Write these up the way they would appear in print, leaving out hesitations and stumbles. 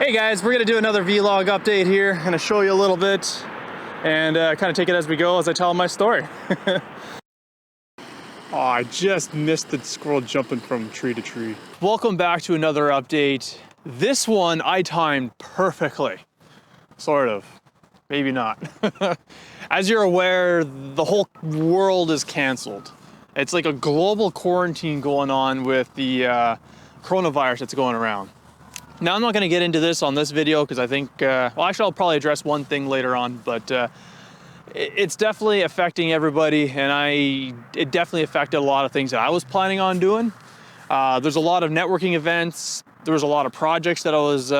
Hey guys, we're gonna do another vlog update here. I'm gonna show you a little bit and kind of take it as we go as I tell my story. Oh, I just missed the squirrel jumping from tree to tree. Welcome back to another update. This one I timed perfectly. Sort of. Maybe not. As you're aware, the whole world is canceled. It's like a global quarantine going on with the coronavirus that's going around. Now, I'm not going to get into this on this video because I think, well, actually, I'll probably address one thing later on, but it's definitely affecting everybody, and it definitely affected a lot of things that I was planning on doing. There's a lot of networking events. There was a lot of projects that I was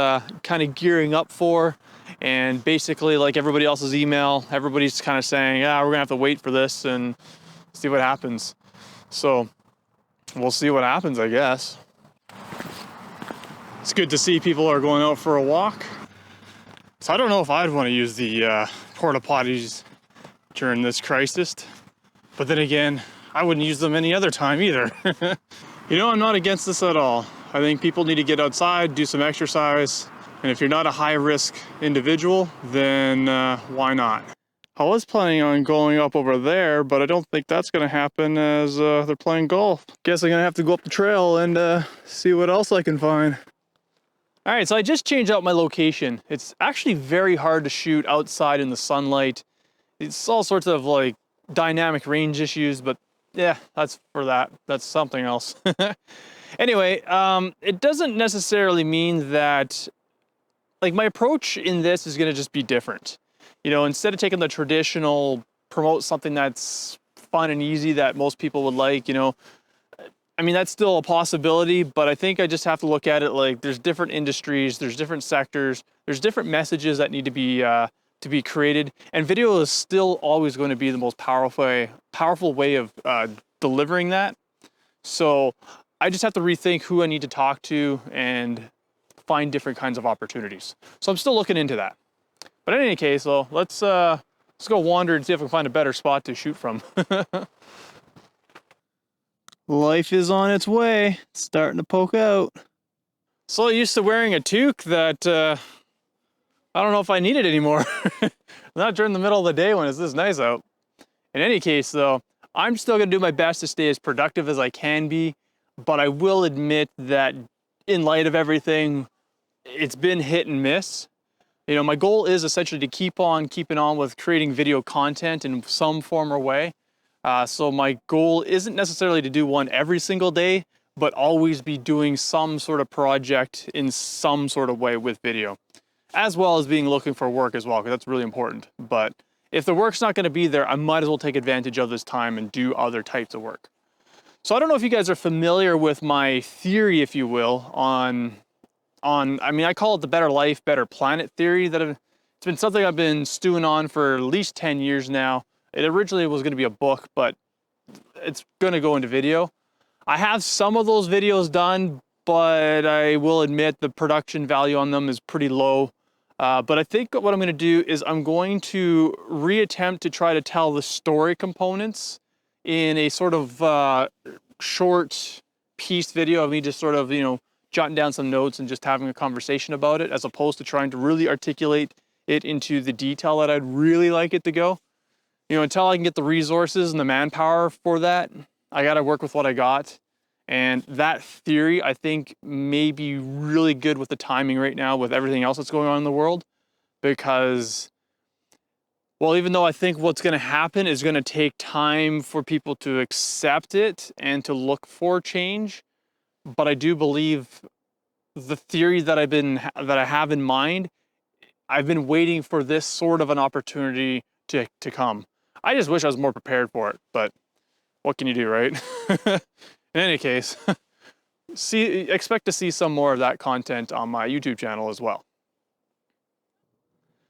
kind of gearing up for, and basically, like everybody else's email, everybody's kind of saying, yeah, we're going to have to wait for this and see what happens. So we'll see what happens, I guess. It's good to see people are going out for a walk. So I don't know if I'd want to use the porta potties during this crisis, but then again, I wouldn't use them any other time either. You know, I'm not against this at all. I think people need to get outside, do some exercise, and if you're not a high-risk individual, then why not? I was planning on going up over there, but I don't think that's going to happen as they're playing golf. Guess I'm going to have to go up the trail and see what else I can find. All right, so I just changed out my location. It's actually very hard to shoot outside in the sunlight. It's all sorts of like dynamic range issues, but yeah, that's something else. Anyway, it doesn't necessarily mean that, like, my approach in this is gonna just be different. You know, instead of taking the traditional, promote something that's fun and easy that most people would like, you know, I mean, that's still a possibility, but I think I just have to look at it like there's different industries, there's different sectors, there's different messages that need to be created, and video is still always going to be the most powerful way of delivering that. So I just have to rethink who I need to talk to and find different kinds of opportunities. So I'm still looking into that. But in any case, though, let's go wander and see if I can find a better spot to shoot from. Life is on its way. It's starting to poke out. So used to wearing a toque that I don't know if I need it anymore. Not during the middle of the day when it's this nice out. In any case, though, I'm still gonna do my best to stay as productive as I can be, but I will admit that in light of everything, it's been hit and miss. You know, my goal is essentially to keep on keeping on with creating video content in some form or way. So my goal isn't necessarily to do one every single day, but always be doing some sort of project in some sort of way with video, as well as looking for work as well, because that's really important. But if the work's not going to be there, I might as well take advantage of this time and do other types of work. So I don't know if you guys are familiar with my theory, if you will, on I mean, I call it the Better Life, Better Planet theory. It's been something I've been stewing on for at least 10 years now. It originally was going to be a book, but it's going to go into video. I have some of those videos done, but I will admit the production value on them is pretty low. But I think what I'm going to do is I'm going to reattempt to try to tell the story components in a sort of short piece video of me just sort of, you know, jotting down some notes and just having a conversation about it, as opposed to trying to really articulate it into the detail that I'd really like it to go. You know, until I can get the resources and the manpower for that, I got to work with what I got. And that theory, I think, may be really good with the timing right now with everything else that's going on in the world. Because, well, even though I think what's going to happen is going to take time for people to accept it and to look for change, but I do believe the theory that I have in mind, I've been waiting for this sort of an opportunity to come. I just wish I was more prepared for it, but what can you do, right? In any case, expect to see some more of that content on my YouTube channel as well.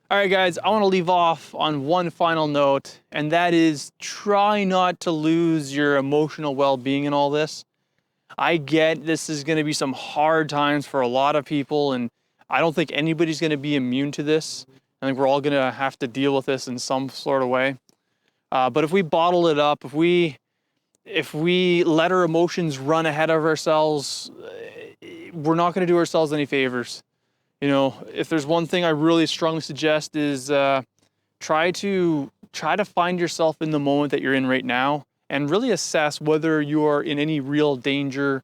All right, guys, I want to leave off on one final note, and that is try not to lose your emotional well-being in all this. I get this is going to be some hard times for a lot of people, and I don't think anybody's going to be immune to this. I think we're all going to have to deal with this in some sort of way. But if we bottle it up, if we let our emotions run ahead of ourselves, we're not going to do ourselves any favors. You know, if there's one thing I really strongly suggest is try to find yourself in the moment that you're in right now and really assess whether you're in any real danger.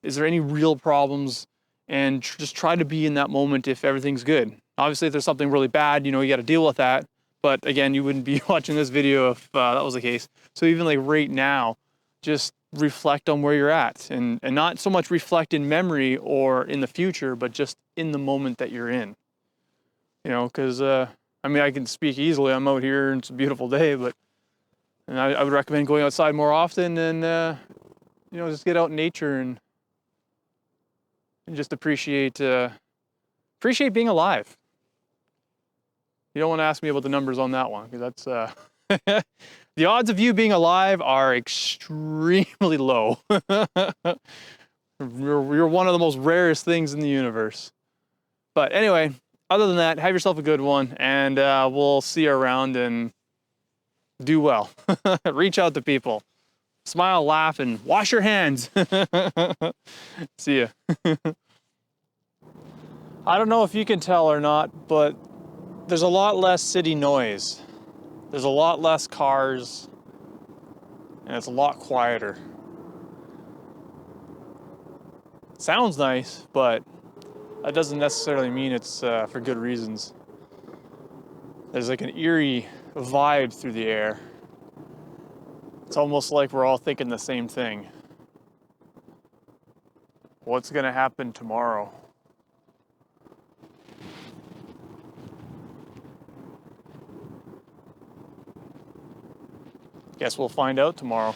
Is there any real problems? And just try to be in that moment if everything's good. Obviously, if there's something really bad, you know, you got to deal with that. But again, you wouldn't be watching this video if that was the case. So even like right now, just reflect on where you're at, and not so much reflect in memory or in the future, but just in the moment that you're in. You know, because I mean, I can speak easily. I'm out here and it's a beautiful day, but I would recommend going outside more often and you know, just get out in nature and just appreciate being alive. You don't want to ask me about the numbers on that one, because that's the odds of you being alive are extremely low. You're one of the most rarest things in the universe. But anyway, other than that, have yourself a good one, and we'll see you around, and do well. Reach out to people. Smile, laugh, and wash your hands. See ya. I don't know if you can tell or not, but there's a lot less city noise. There's a lot less cars, and it's a lot quieter. Sounds nice, but that doesn't necessarily mean it's for good reasons. There's like an eerie vibe through the air. It's almost like we're all thinking the same thing. What's gonna happen tomorrow? Guess we'll find out tomorrow.